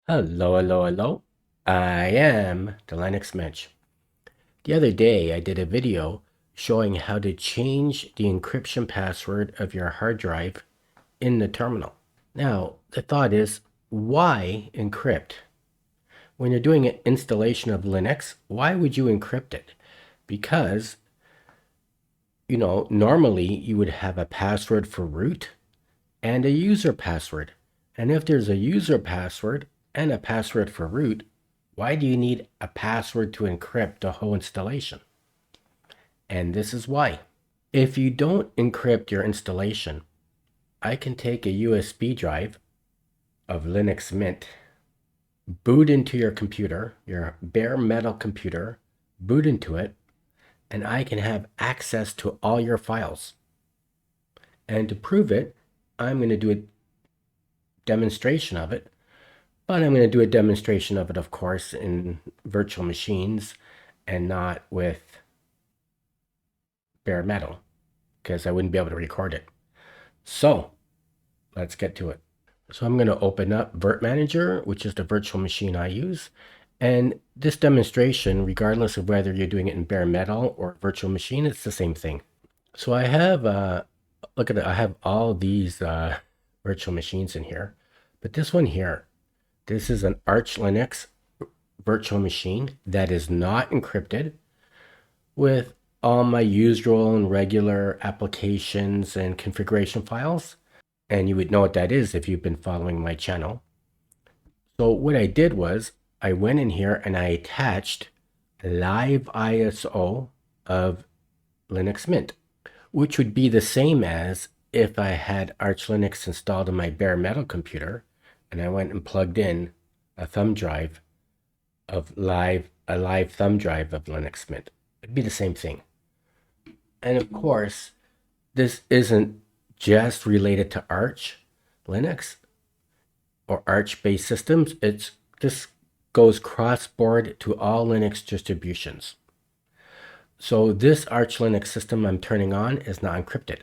Hello, hello, hello. I am the Linux Mensch. The other day, I did a video showing how to change the encryption password of your hard drive in the terminal. Now, the thought is, why encrypt? When you're doing an installation of Linux, why would you encrypt it? Because, normally you would have a password for root and a user password. And if there's a user password and a password for root, why do you need a password to encrypt the whole installation? And this is why. If you don't encrypt your installation, I can take a USB drive of Linux Mint, boot into your computer, your bare metal computer, boot into it, and I can have access to all your files. And to prove it, I'm going to do a demonstration of it, but I'm going to do a demonstration of it, of course, in virtual machines and not with bare metal because I wouldn't be able to record it. So let's get to it. So I'm going to open up Virt Manager, which is the virtual machine I use. And this demonstration, regardless of whether you're doing it in bare metal or virtual machine, it's the same thing. So I have, look at it, I have all these virtual machines in here. But this one here, this is an Arch Linux virtual machine that is not encrypted with all my usual and regular applications and configuration files. And you would know what that is if you've been following my channel. So what I did was I went in here and I attached live ISO of Linux Mint, which would be the same as if I had Arch Linux installed on my bare metal computer and I went and plugged in a thumb drive of a live thumb drive of Linux Mint. It'd be the same thing. And of course, this isn't just related to Arch Linux or Arch-based systems. This goes cross-board to all Linux distributions. So this Arch Linux system I'm turning on is not encrypted.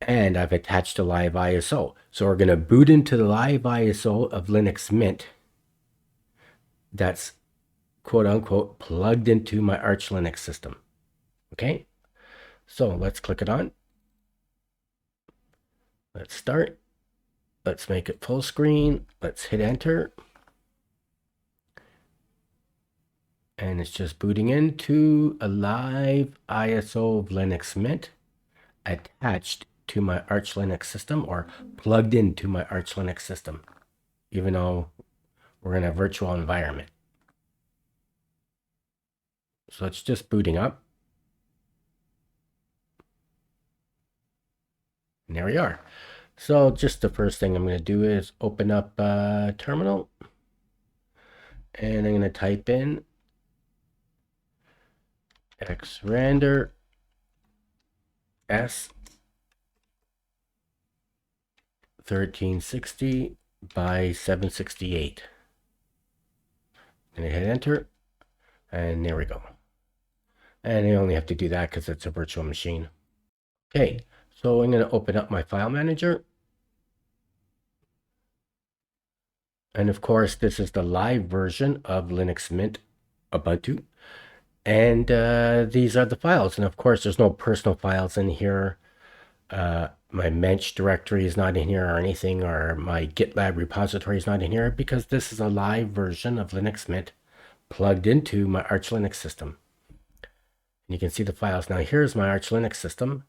And I've attached a live ISO. So we're going to boot into the live ISO of Linux Mint that's quote unquote plugged into my Arch Linux system. Okay, so let's click it on. Let's start. Let's make it full screen. Let's hit enter. And it's just booting into a live ISO of Linux Mint attached to my Arch Linux system or plugged into my Arch Linux system, even though we're in a virtual environment. So it's just booting up. And there we are. So just the first thing I'm going to do is open up terminal. And I'm going to type in xrandr s 1360 by 768. And I hit enter. And there we go. And I only have to do that because it's a virtual machine. Okay, so I'm going to open up my file manager. And of course, this is the live version of Linux Mint Ubuntu. And these are the files. And of course, there's no personal files in here. My Mensch directory is not in here or anything, or my GitLab repository is not in here because this is a live version of Linux Mint plugged into my Arch Linux system. And you can see the files. Now here's my Arch Linux system.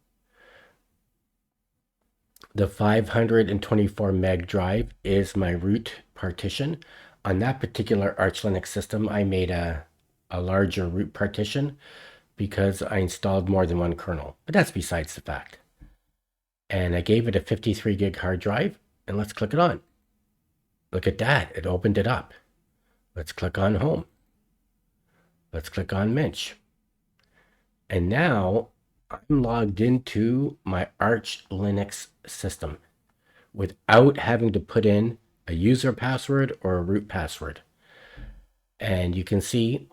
The 524 meg drive is my root partition. On that particular Arch Linux system, I made a larger root partition because I installed more than one kernel, but that's besides the fact. And I gave it a 53 gig hard drive, and let's click it on. Look at that, it opened it up. Let's click on home. Let's click on Mensch. And now I'm logged into my Arch Linux system without having to put in a user password or a root password. And you can see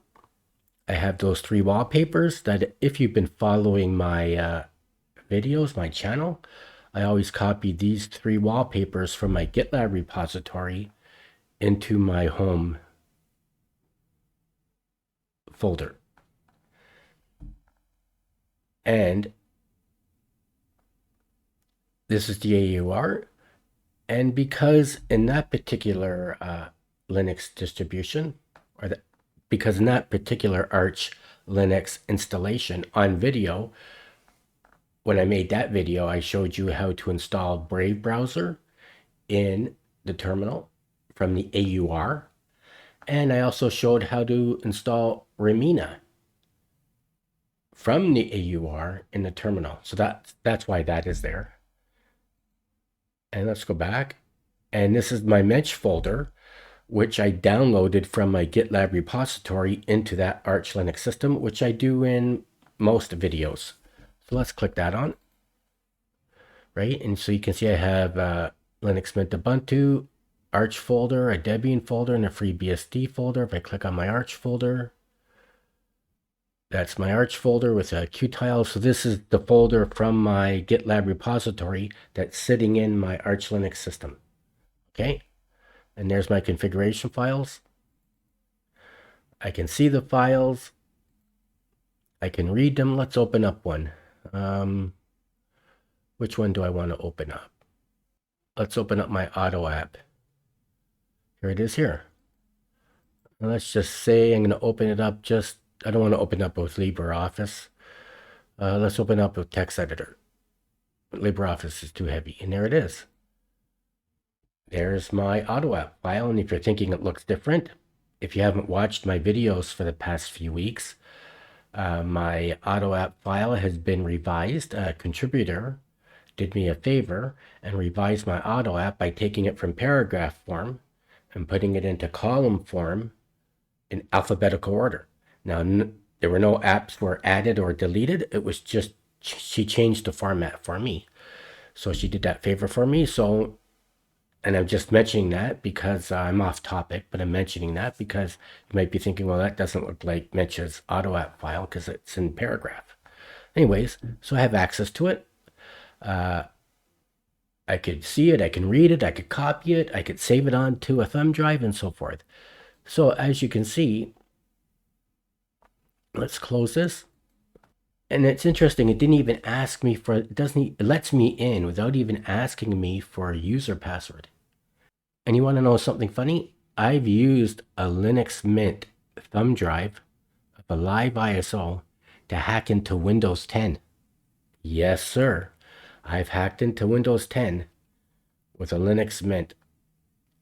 I have those 3 wallpapers that if you've been following my videos, my channel, I always copy these 3 wallpapers from my GitLab repository into my home folder. And this is the AUR. And because in that particular Linux distribution, because in that particular Arch Linux installation on video, when I made that video, I showed you how to install Brave browser in the terminal from the AUR. And I also showed how to install Remina from the AUR in the terminal. So that's why that is there. And let's go back. And this is my Mensch folder, which I downloaded from my GitLab repository into that Arch Linux system, which I do in most videos. So let's click that on, right? And so you can see I have Linux Mint Ubuntu, Arch folder, a Debian folder, and a FreeBSD folder. If I click on my Arch folder, that's my Arch folder with a Qtile. So this is the folder from my GitLab repository that's sitting in my Arch Linux system. Okay, and there's my configuration files. I can see the files. I can read them. Let's open up one. Which one do I want to open up? Let's open up my auto app. Here it is here. And let's just say I'm going to open it up I don't want to open up with LibreOffice. Let's open up with text editor. LibreOffice is too heavy. And there it is. There's my auto app file. And if you're thinking it looks different, if you haven't watched my videos for the past few weeks, my auto app file has been revised. A contributor did me a favor and revised my auto app by taking it from paragraph form and putting it into column form in alphabetical order. Now, there were no apps were added or deleted. It was just she changed the format for me. So she did that favor for me. So, and I'm just mentioning that because I'm off topic, but I'm mentioning that because you might be thinking, well, that doesn't look like Mensch's auto app file because it's in paragraph. Anyways, so I have access to it. I could see it, I can read it, I could copy it, I could save it onto a thumb drive and so forth. So as you can see, let's close this. And it's interesting, it didn't even ask me for, it lets me in without even asking me for a user password. And you want to know something funny? I've used a Linux Mint thumb drive of a live ISO to hack into Windows 10. Yes, sir. I've hacked into Windows 10 with a Linux Mint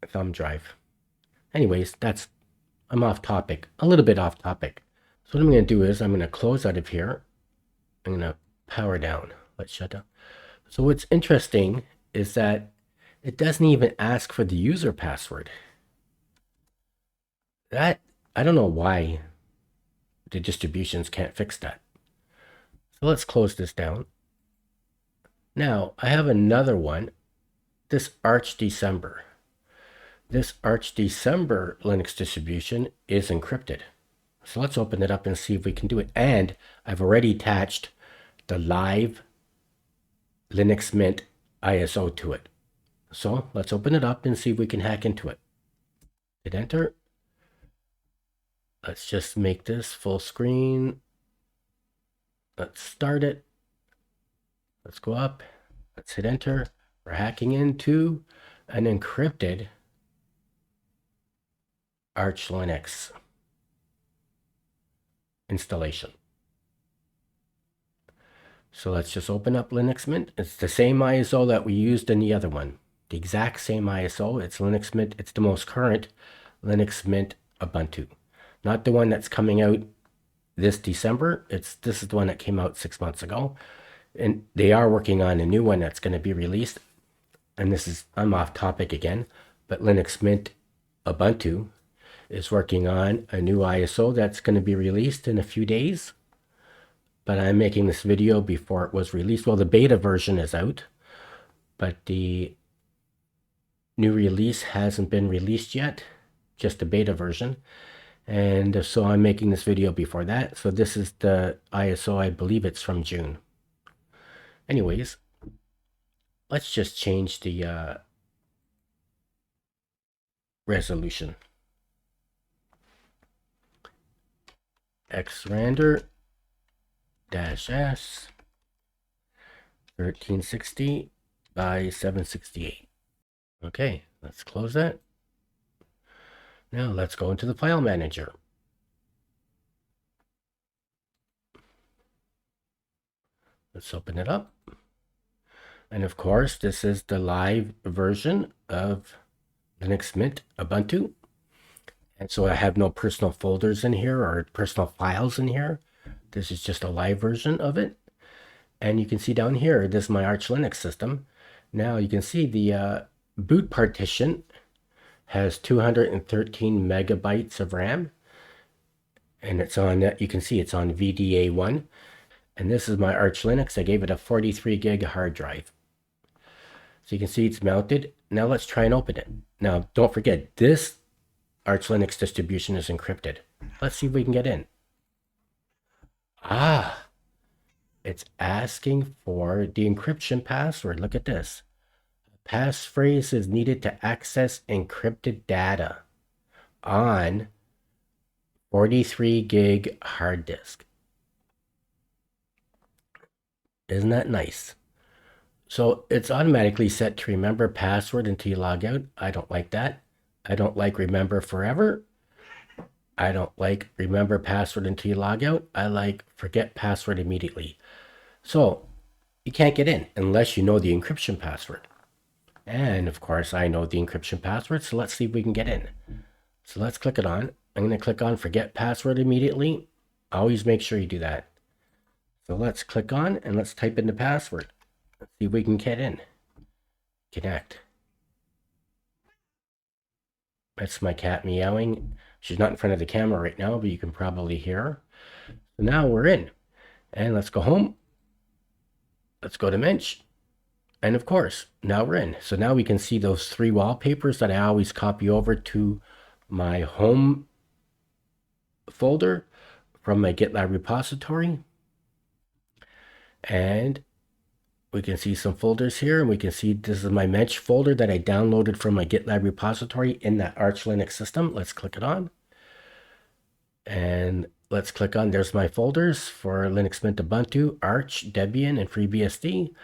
thumb drive. Anyways, I'm off topic, a little bit off topic. So what I'm going to do is I'm going to close out of here. I'm going to power down. Let's shut down. So what's interesting is that it doesn't even ask for the user password. I don't know why the distributions can't fix that. So let's close this down. Now I have another one, this Arch December. This Arch December Linux distribution is encrypted. So let's open it up and see if we can do it. And I've already attached the live Linux Mint ISO to it. So let's open it up and see if we can hack into it. Hit enter. Let's just make this full screen. Let's start it. Let's go up. Let's hit enter. We're hacking into an encrypted Arch Linux installation. So let's just open up Linux Mint. It's the same ISO that we used in the other one. The exact same ISO. It's Linux Mint. It's the most current Linux Mint Ubuntu. Not the one that's coming out this December. This is the one that came out 6 months ago. And they are working on a new one that's going to be released. And I'm off topic again, but Linux Mint Ubuntu is working on a new ISO that's going to be released in a few days. But I'm making this video before it was released. Well, the beta version is out, but the new release hasn't been released yet, just the beta version. And so I'm making this video before that. So this is the ISO, I believe it's from June. Anyways, let's just change the resolution. xrandr -s 1360 by 768. Okay, let's close that. Now let's go into the file manager. Let's open it up. And of course, this is the live version of Linux Mint Ubuntu. And so I have no personal folders in here or personal files in here. This is just a live version of it. And you can see down here, this is my Arch Linux system. Now you can see the boot partition has 213 megabytes of RAM. And it's on, you can see it's on VDA1. And this is my Arch Linux. I gave it a 43 gig hard drive. So you can see it's mounted. Now let's try and open it. Now, don't forget, this Arch Linux distribution is encrypted. Let's see if we can get in. Ah, it's asking for the encryption password. Look at this. Passphrase is needed to access encrypted data on 43 gig hard disk. Isn't that nice? So it's automatically set to remember password until you log out. I don't like that. I don't like remember forever. I don't like remember password until you log out. I like forget password immediately. So you can't get in unless you know the encryption password. And of course, I know the encryption password. So let's see if we can get in. So let's click it on. I'm going to click on forget password immediately. Always make sure you do that. So let's click on and let's type in the password. Let's see if we can get in. Connect. That's my cat meowing. She's not in front of the camera right now, but you can probably hear her. So now we're in. And let's go home. Let's go to Mensch. And of course, now we're in. So now we can see those 3 wallpapers that I always copy over to my home folder from my GitLab repository. And we can see some folders here, and we can see this is my Mensch folder that I downloaded from my GitLab repository in that Arch Linux system. Let's click it on. And let's click on, there's my folders for Linux Mint Ubuntu, Arch, Debian, and FreeBSD.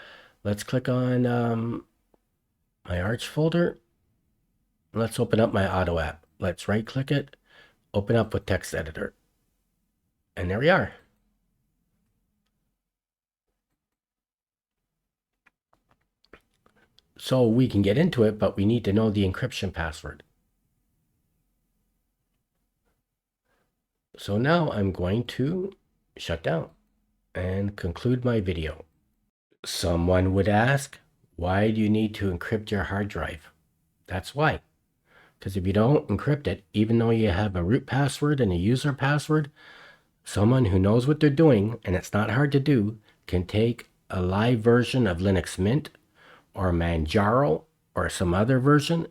Let's click on my Arch folder. Let's open up my Auto app. Let's right click it, open up with text editor. And there we are. So we can get into it, but we need to know the encryption password. So now I'm going to shut down and conclude my video. Someone would ask, why do you need to encrypt your hard drive? That's why. Because if you don't encrypt it, even though you have a root password and a user password, someone who knows what they're doing, and it's not hard to do, can take a live version of Linux Mint or Manjaro or some other version,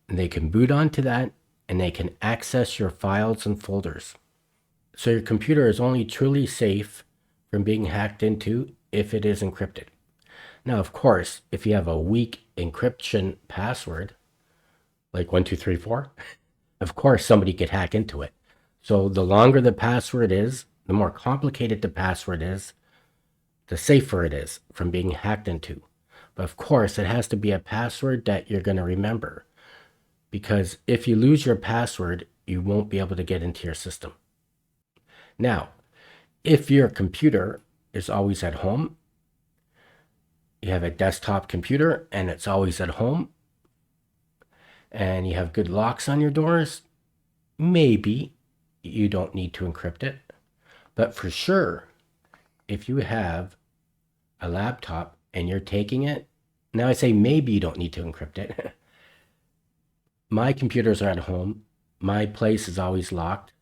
and they can boot onto that, and they can access your files and folders. So your computer is only truly safe from being hacked into if it is encrypted. Now, of course, if you have a weak encryption password, like 1234, of course somebody could hack into it. So the longer the password is, the more complicated the password is, the safer it is from being hacked into. But of course, it has to be a password that you're going to remember, because if you lose your password, you won't be able to get into your system. Now, if your computer is always at home, you have a desktop computer and it's always at home, and you have good locks on your doors, maybe you don't need to encrypt it. But for sure, if you have a laptop and you're taking it, now I say maybe you don't need to encrypt it. My computers are at home. My place is always locked.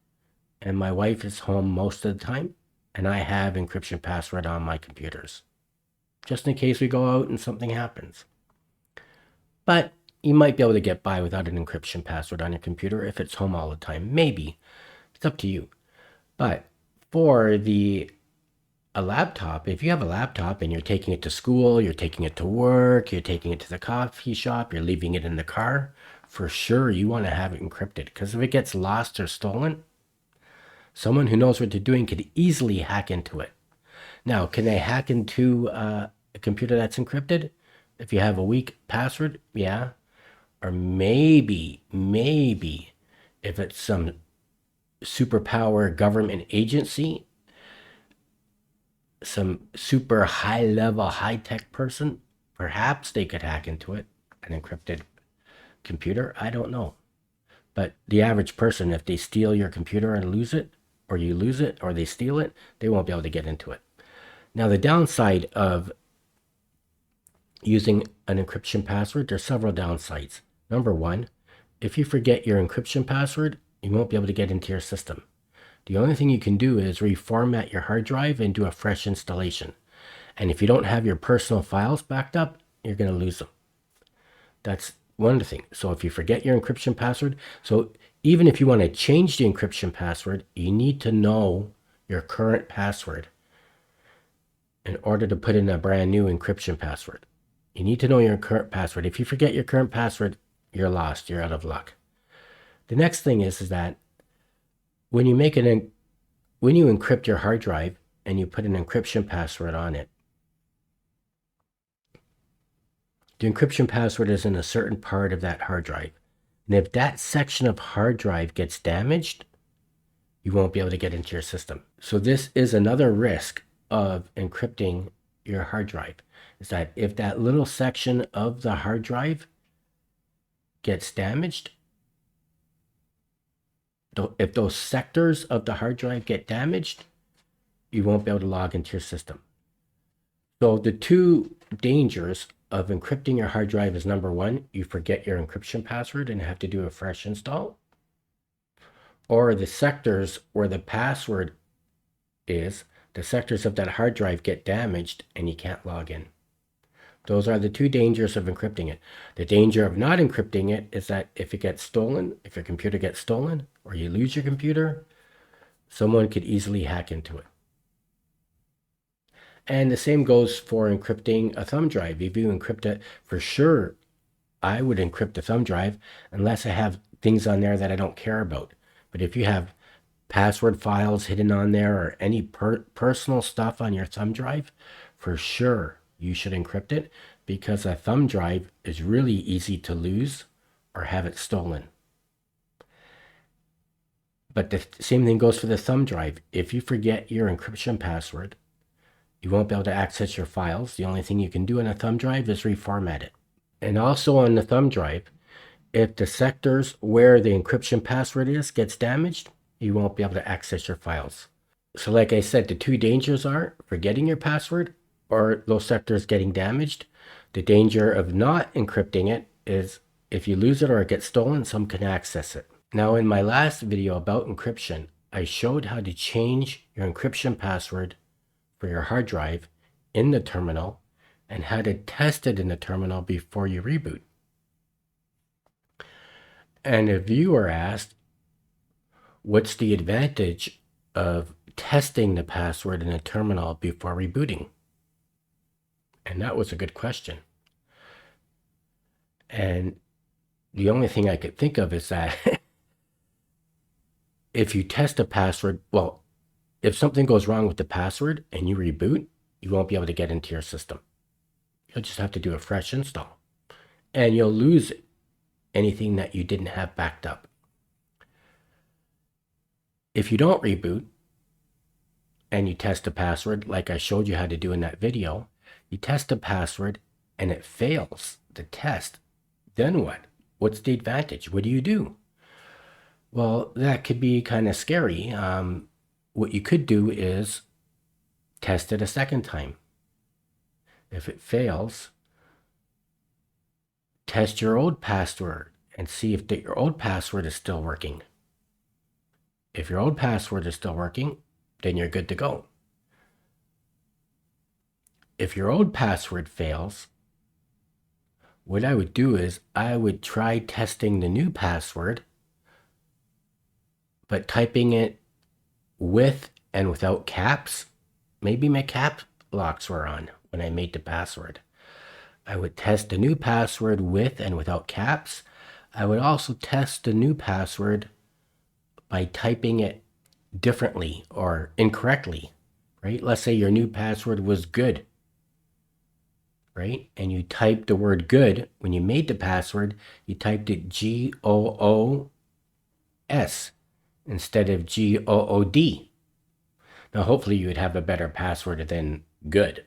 And my wife is home most of the time. And I have encryption password on my computers, just in case we go out and something happens. But you might be able to get by without an encryption password on your computer if it's home all the time. Maybe. It's up to you. But for a laptop, if you have a laptop and you're taking it to school, you're taking it to work, you're taking it to the coffee shop, you're leaving it in the car, for sure you want to have it encrypted, because if it gets lost or stolen, someone who knows what they're doing could easily hack into it. Now, can they hack into a computer that's encrypted? If you have a weak password, yeah. Or maybe if it's some superpower government agency, some super high level, high tech person, perhaps they could hack into it, an encrypted computer. I don't know. But the average person, if they steal your computer and lose it, or you lose it, or they steal it, they won't be able to get into it. Now, the downside of using an encryption password, there's several downsides. Number one, if you forget your encryption password, you won't be able to get into your system. The only thing you can do is reformat your hard drive and do a fresh installation. And if you don't have your personal files backed up, you're going to lose them. That's one of the things. So if you forget your encryption password, so even if you want to change the encryption password, you need to know your current password in order to put in a brand new encryption password. You need to know your current password. If you forget your current password, you're lost. You're out of luck. The next thing is that when you encrypt your hard drive and you put an encryption password on it, the encryption password is in a certain part of that hard drive. And if that section of hard drive gets damaged, you won't be able to get into your system. So this is another risk of encrypting your hard drive, is that if that little section of the hard drive gets damaged, if those sectors of the hard drive get damaged, you won't be able to log into your system. So the two dangers of encrypting your hard drive is, number one, you forget your encryption password and have to do a fresh install. Or the sectors where the password is, the sectors of that hard drive get damaged and you can't log in. Those are the two dangers of encrypting it. The danger of not encrypting it is that if it gets stolen, if your computer gets stolen, or you lose your computer, someone could easily hack into it. And the same goes for encrypting a thumb drive. If you encrypt it, for sure, I would encrypt the thumb drive unless I have things on there that I don't care about. But if you have password files hidden on there or any personal stuff on your thumb drive, for sure, you should encrypt it, because a thumb drive is really easy to lose or have it stolen. But the same thing goes for the thumb drive. If you forget your encryption password, you won't be able to access your files. The only thing you can do on a thumb drive is reformat it. And also on the thumb drive, if the sectors where the encryption password is gets damaged, you won't be able to access your files. So like I said, the two dangers are forgetting your password or those sectors getting damaged. The danger of not encrypting it is if you lose it or it gets stolen, some can access it. Now, in my last video about encryption, I showed how to change your encryption password for your hard drive in the terminal and how to test it in the terminal before you reboot. And a viewer asked, what's the advantage of testing the password in a terminal before rebooting? And that was a good question. And the only thing I could think of is that if you test a password, well, if something goes wrong with the password and you reboot, you won't be able to get into your system. You'll just have to do a fresh install. And you'll lose anything that you didn't have backed up. If you don't reboot and you test a password, like I showed you how to do in that video, you test a password and it fails the test, then what? What's the advantage? What do you do? Well, that could be kind of scary. What you could do is test it a second time. If it fails, test your old password and see if your old password is still working. If your old password is still working, then you're good to go. If your old password fails, what I would do is I would try testing the new password, but typing it with and without caps. Maybe my cap locks were on when I made the password. I would test the new password with and without caps. I would also test the new password by typing it differently or incorrectly, right? Let's say your new password was good, right? And you typed the word good. When you made the password, you typed it GOOS instead of GOOD. Now, hopefully you would have a better password than good.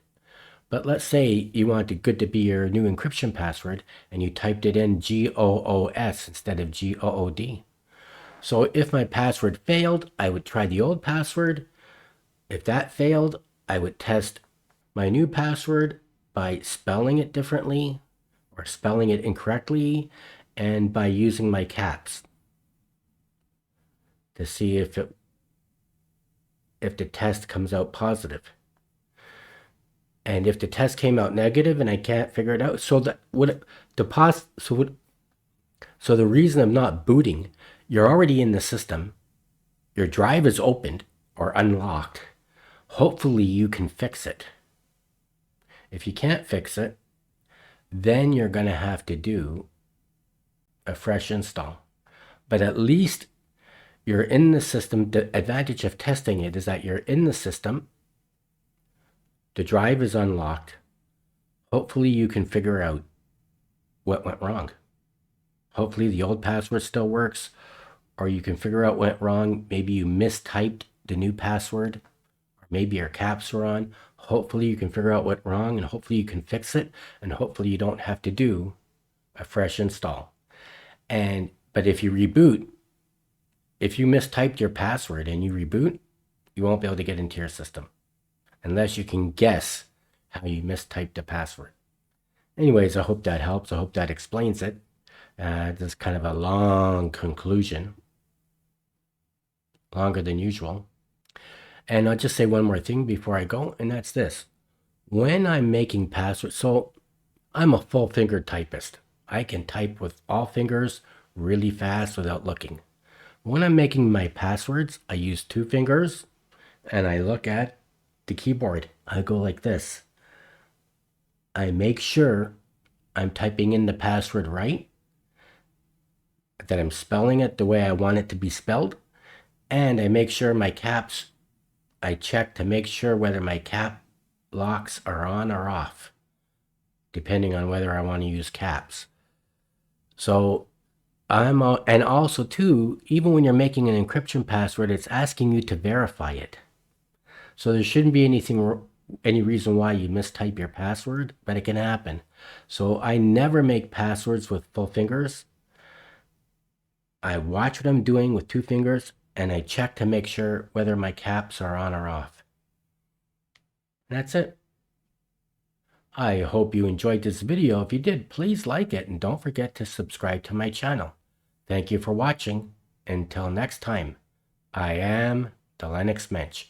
But let's say you wanted good to be your new encryption password and you typed it in GOOS instead of GOOD. So if my password failed, I would try the old password. If that failed, I would test my new password by spelling it differently or spelling it incorrectly and by using my caps to see if the test comes out positive. And if the test came out negative and I can't figure it out, so that would so the reason I'm not booting, you're already in the system, your drive is opened or unlocked. Hopefully you can fix it. If you can't fix it, then you're going to have to do a fresh install. But at least you're in the system. The advantage of testing it is that you're in the system. The drive is unlocked. Hopefully you can figure out what went wrong. Hopefully the old password still works, or you can figure out what went wrong. Maybe you mistyped the new password, or maybe your caps were on. Hopefully you can figure out what went wrong, and hopefully you can fix it, and hopefully you don't have to do a fresh install. But if you reboot, if you mistyped your password and you reboot, you won't be able to get into your system unless you can guess how you mistyped the password. Anyways, I hope that helps. I hope that explains it. This is kind of a long conclusion, longer than usual. And I'll just say one more thing before I go, and that's this. When I'm making passwords, so I'm a full finger typist. I can type with all fingers really fast without looking. When I'm making my passwords, I use 2 fingers and I look at the keyboard. I go like this. I make sure I'm typing in the password right, that I'm spelling it the way I want it to be spelled, and I make sure my caps, I check to make sure whether my cap locks are on or off, depending on whether I want to use caps. So and also too, even when you're making an encryption password, it's asking you to verify it. So there shouldn't be any reason why you mistype your password, but it can happen. So I never make passwords with full fingers. I watch what I'm doing with 2 fingers and I check to make sure whether my caps are on or off. And that's it. I hope you enjoyed this video. If you did, please like it and don't forget to subscribe to my channel. Thank you for watching. Until next time, I am the Linux Mensch.